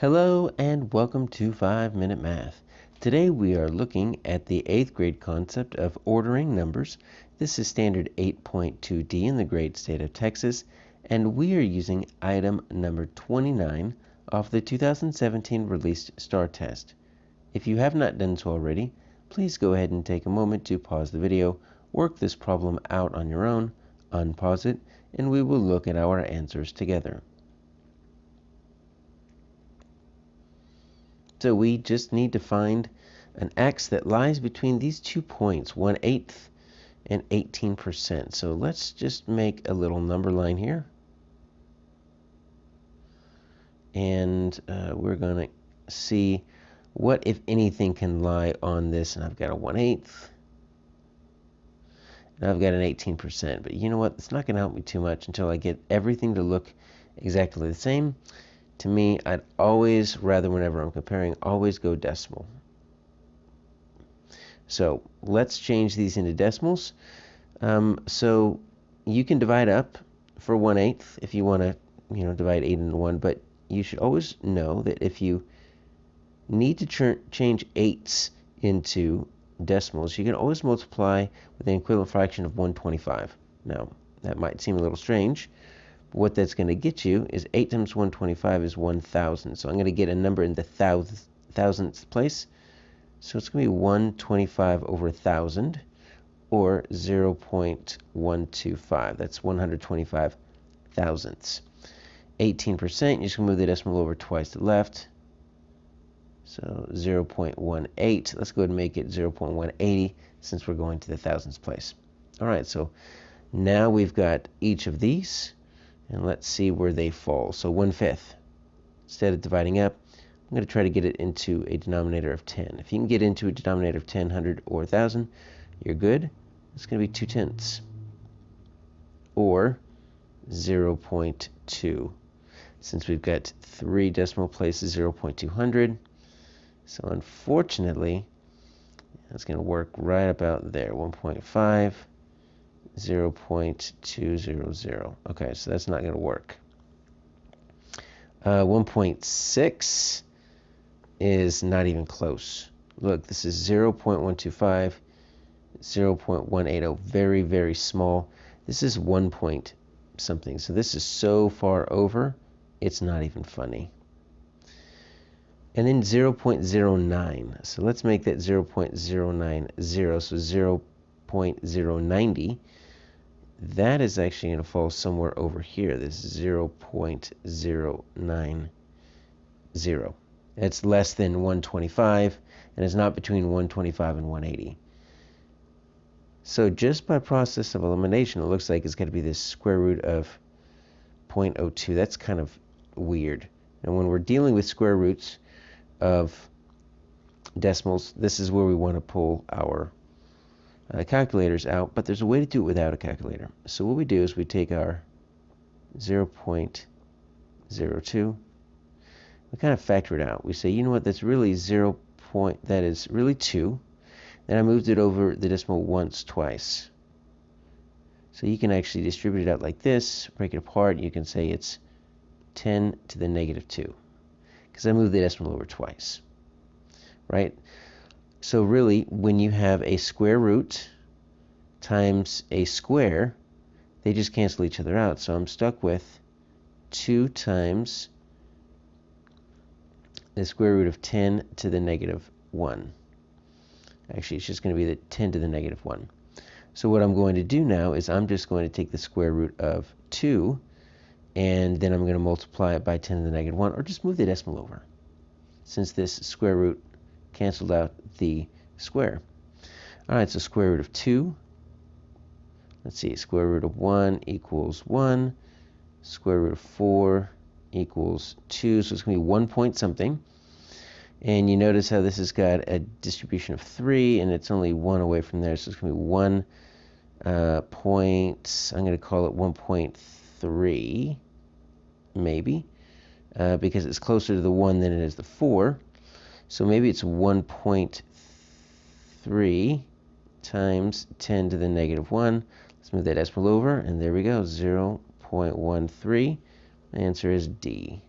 Hello and welcome to 5-Minute Math. Today we are looking at the 8th grade concept of ordering numbers. This is standard 8.2D in the great state of Texas, and we are using item number 29 off the 2017 released STAAR test. If you have not done so already, please go ahead and take a moment to pause the video, work this problem out on your own, unpause it, and we will look at our answers together. So we just need to find an x that lies between these 2 points, 1/8 and 18%. So let's just make a little number line here. And we're going to see what, if anything, can lie on this. And I've got a 1/8. And I've got an 18%. But you know what? It's not going to help me too much until I get everything to look exactly the same. To me, I'd always, rather whenever I'm comparing, always go decimal. So let's change these into decimals. So you can divide up for 1/8 if you want to, divide 8 into 1. But you should always know that if you need to change 8s into decimals, you can always multiply with an equivalent fraction of 125. Now, that might seem a little strange. What that's going to get you is 8 times 125 is 1,000. So I'm going to get a number in the thousandth place. So it's going to be 125 over 1,000, or 0.125. That's 125 thousandths. 18%, you're just going to move the decimal over twice to the left. So 0.18. Let's go ahead and make it 0.180 since we're going to the thousandths place. All right, so now we've got each of these. And let's see where they fall. So 1/5. Instead of dividing up, I'm going to try to get it into a denominator of 10. If you can get into a denominator of 10, 100, or 1,000, you're good. It's going to be 2/10. Or 0.2. Since we've got 3 decimal places, 0.200. So unfortunately, that's going to work right about there. 1.5. 0.200. Okay, so that's not going to work. 1.6 is not even close. Look, this is 0.125, 0.180. Very, very small. This is 1 point something. So this is so far over, it's not even funny. And then 0.09. So let's make that 0.090. So 0.090. That is actually going to fall somewhere over here. This is 0.090. It's less than 125, and it's not between 125 and 180. So just by process of elimination, it looks like it's going to be this square root of 0.02. That's kind of weird. And when we're dealing with square roots of decimals, this is where we want to pull our calculators out, but there's a way to do it without a calculator. So what we do is we take our 0.02, we kind of factor it out. We say, you know what, that's really that is really 2. Then I moved it over the decimal once, twice. So you can actually distribute it out like this, break it apart. You can say it's 10 to the negative 2, because I moved the decimal over twice, right? So really, when you have a square root times a square, they just cancel each other out. So I'm stuck with 2 times the square root of 10 to the negative 1. Actually, it's just going to be the 10 to the negative 1. So what I'm going to do now is I'm just going to take the square root of 2, and then I'm going to multiply it by 10 to the negative 1, or just move the decimal over, since this square root canceled out the square. All right, so square root of 2. Let's see, square root of 1 equals 1. Square root of 4 equals 2. So it's going to be 1 point something. And you notice how this has got a distribution of 3, and it's only 1 away from there. So it's going to be 1 point, I'm going to call it 1.3, maybe, because it's closer to the 1 than it is the 4. So maybe it's 1.3 times 10 to the negative 1. Let's move that decimal over, and there we go, 0.13. The answer is D.